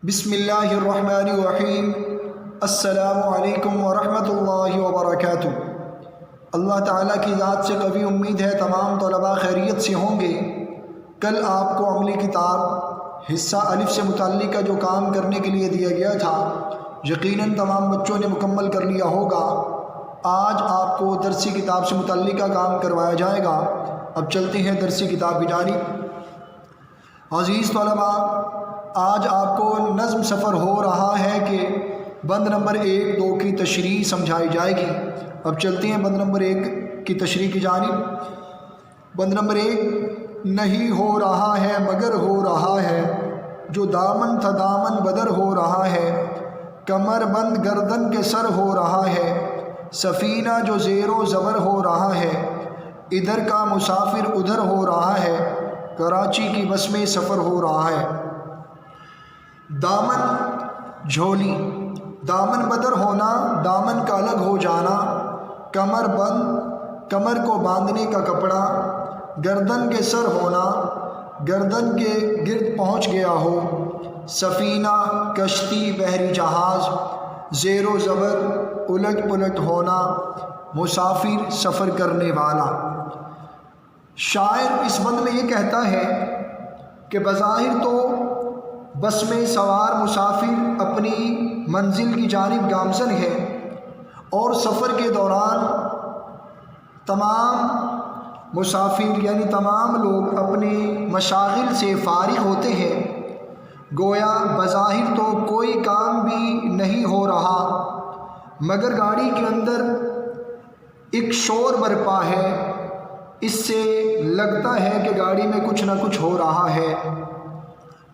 بسم اللہ الرحمن الرحیم۔ السلام علیکم ورحمۃ اللہ وبرکاتہ۔ اللہ تعالیٰ کی ذات سے قوی امید ہے تمام طلباء خیریت سے ہوں گے۔ کل آپ کو عملی کتاب حصہ الف سے متعلق جو کام کرنے کے لیے دیا گیا تھا یقیناً تمام بچوں نے مکمل کر لیا ہوگا۔ آج آپ کو درسی کتاب سے متعلقہ کام کروایا جائے گا۔ اب چلتے ہیں درسی کتاب کی جانب۔ عزیز طلباء، آج آپ کو نظم سفر ہو رہا ہے کہ بند نمبر 1، 2 کی تشریح سمجھائی جائے گی۔ اب چلتے ہیں بند نمبر 1 کی تشریح کی جانب۔ بند نمبر 1، نہیں ہو رہا ہے مگر ہو رہا ہے، جو دامن تھا دامن بدر ہو رہا ہے، کمر بند گردن کے سر ہو رہا ہے، سفینہ جو زیر و زبر ہو رہا ہے، ادھر کا مسافر ادھر ہو رہا ہے، کراچی کی بس میں سفر ہو رہا ہے۔ دامن جھولی، دامن بدر ہونا، دامن کا الگ ہو جانا، کمر بند کمر کو باندھنے کا کپڑا، گردن کے سر ہونا، گردن کے گرد پہنچ گیا ہو، سفینہ کشتی بحری جہاز، زیر و زبر الٹ پلٹ ہونا، مسافر سفر کرنے والا۔ شاعر اس بند میں یہ کہتا ہے کہ بظاہر تو بس میں سوار مسافر اپنی منزل کی جانب گامزن ہے اور سفر کے دوران تمام مسافر یعنی تمام لوگ اپنے مشاغل سے فارغ ہوتے ہیں، گویا بظاہر تو کوئی کام بھی نہیں ہو رہا، مگر گاڑی کے اندر ایک شور برپا ہے، اس سے لگتا ہے کہ گاڑی میں کچھ نہ کچھ ہو رہا ہے۔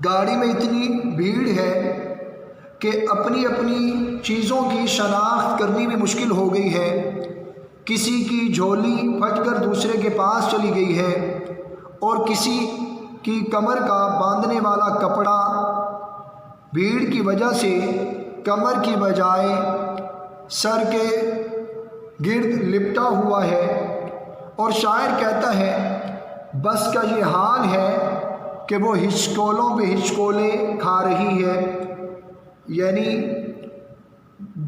گاڑی میں اتنی بھیڑ ہے کہ اپنی اپنی چیزوں کی شناخت کرنی بھی مشکل ہو گئی ہے۔ کسی کی جھولی پھٹ کر دوسرے کے پاس چلی گئی ہے اور کسی کی کمر کا باندھنے والا کپڑا بھیڑ کی وجہ سے کمر کی بجائے سر کے گرد لپٹا ہوا ہے، اور شاعر کہتا ہے بس کا یہ حال ہے کہ وہ ہچکولوں پہ ہچکولے کھا رہی ہے، یعنی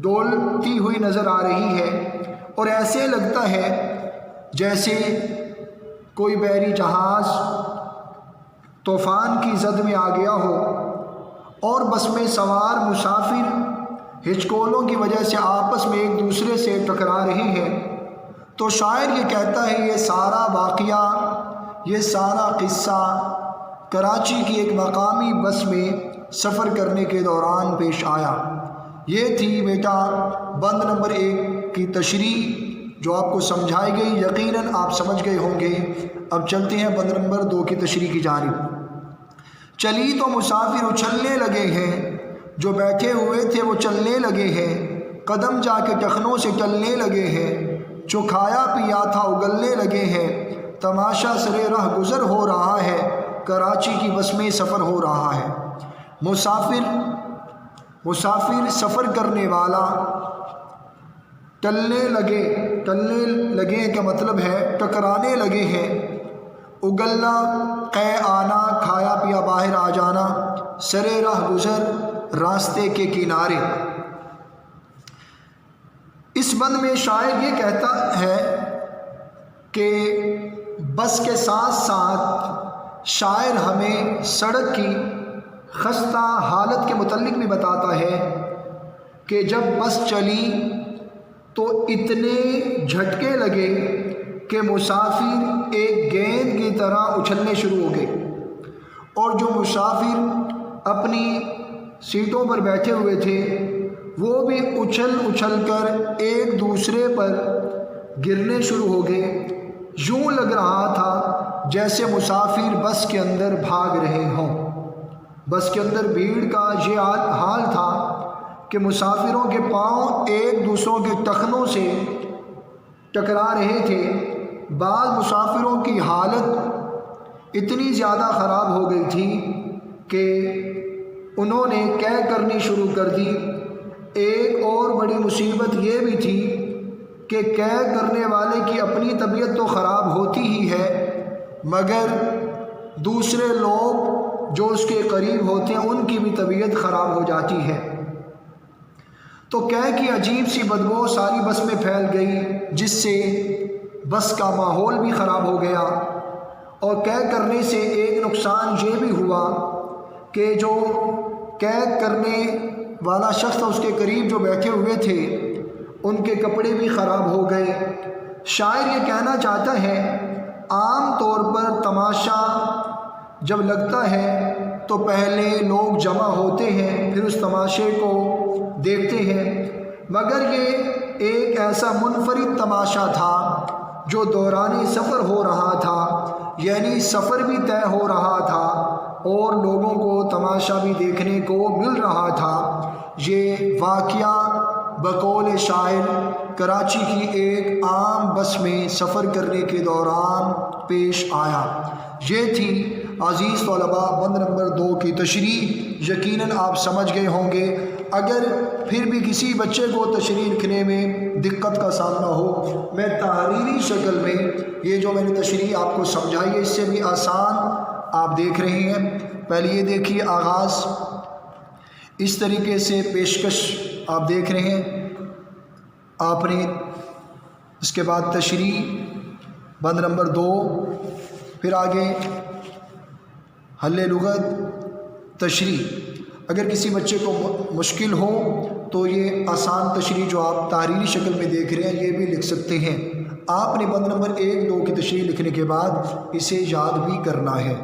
ڈولتی ہوئی نظر آ رہی ہے، اور ایسے لگتا ہے جیسے کوئی بحری جہاز طوفان کی زد میں آ گیا ہو اور بس میں سوار مسافر ہچکولوں کی وجہ سے آپس میں ایک دوسرے سے ٹکرا رہے ہیں۔ تو شاعر یہ کہتا ہے یہ سارا واقعہ، یہ سارا قصہ کراچی کی ایک مقامی بس میں سفر کرنے کے دوران پیش آیا۔ یہ تھی بیٹا بند نمبر 1 کی تشریح جو آپ کو سمجھائی گئی، یقیناً آپ سمجھ گئے ہوں گے۔ اب چلتے ہیں بند نمبر 2 کی تشریح کی جانب۔ چلی تو مسافر اچھلنے لگے ہیں، جو بیٹھے ہوئے تھے وہ چلنے لگے ہیں، قدم جا کے ٹخنوں سے ٹلنے لگے ہیں، جو کھایا پیا تھا اگلنے لگے ہیں، تماشا سرے راہ گزر ہو رہا ہے، کراچی کی بس میں سفر ہو رہا ہے۔ مسافر سفر کرنے والا، ٹلنے لگے کا مطلب ہے ٹکرانے لگے ہیں، اگلنا قے آنا، کھایا پیا باہر آ جانا، سرے راہ گزر راستے کے کنارے۔ اس بند میں شاعر یہ کہتا ہے کہ بس کے ساتھ ساتھ شاعر ہمیں سڑک کی خستہ حالت کے متعلق بھی بتاتا ہے کہ جب بس چلی تو اتنے جھٹکے لگے کہ مسافر ایک گیند کی طرح اچھلنے شروع ہو گئے، اور جو مسافر اپنی سیٹوں پر بیٹھے ہوئے تھے وہ بھی اچھل کر ایک دوسرے پر گرنے شروع ہو گئے۔ یوں لگ رہا تھا جیسے مسافر بس کے اندر بھاگ رہے ہوں۔ بس کے اندر بھیڑ کا یہ حال تھا کہ مسافروں کے پاؤں ایک دوسروں کے ٹخنوں سے ٹکرا رہے تھے۔ بعض مسافروں کی حالت اتنی زیادہ خراب ہو گئی تھی کہ انہوں نے قے کرنی شروع کر دی۔ ایک اور بڑی مصیبت یہ بھی تھی کہ قے کرنے والے کی اپنی طبیعت تو خراب ہوتی ہی ہے، مگر دوسرے لوگ جو اس کے قریب ہوتے ہیں ان کی بھی طبیعت خراب ہو جاتی ہے۔ تو قے کی عجیب سی بدبو ساری بس میں پھیل گئی، جس سے بس کا ماحول بھی خراب ہو گیا۔ اور قے کرنے سے ایک نقصان یہ بھی ہوا کہ جو قے کرنے والا شخص تھا اس کے قریب جو بیٹھے ہوئے تھے ان کے کپڑے بھی خراب ہو گئے۔ شاعر یہ کہنا چاہتا ہے عام طور پر تماشا جب لگتا ہے تو پہلے لوگ جمع ہوتے ہیں، پھر اس تماشے کو دیکھتے ہیں، مگر یہ ایک ایسا منفرد تماشا تھا جو دوران سفر ہو رہا تھا، یعنی سفر بھی طے ہو رہا تھا اور لوگوں کو تماشا بھی دیکھنے کو مل رہا تھا۔ یہ واقعہ بقول شاعر کراچی کی ایک عام بس میں سفر کرنے کے دوران پیش آیا۔ یہ تھی عزیز طلباء بند نمبر 2 کی تشریح، یقیناً آپ سمجھ گئے ہوں گے۔ اگر پھر بھی کسی بچے کو تشریح لکھنے میں دقت کا سامنا ہو، میں تحریری شکل میں یہ جو میں نے تشریح آپ کو سمجھائی ہے اس سے بھی آسان آپ دیکھ رہے ہیں۔ پہلے یہ دیکھیے آغاز، اس طریقے سے پیشکش آپ دیکھ رہے ہیں آپ نے، اس کے بعد تشریح بند نمبر 2، پھر آگے حل لغت تشریح۔ اگر کسی بچے کو مشکل ہو تو یہ آسان تشریح جو آپ تحریری شکل میں دیکھ رہے ہیں یہ بھی لکھ سکتے ہیں۔ آپ نے بند نمبر 1، 2 کی تشریح لکھنے کے بعد اسے یاد بھی کرنا ہے۔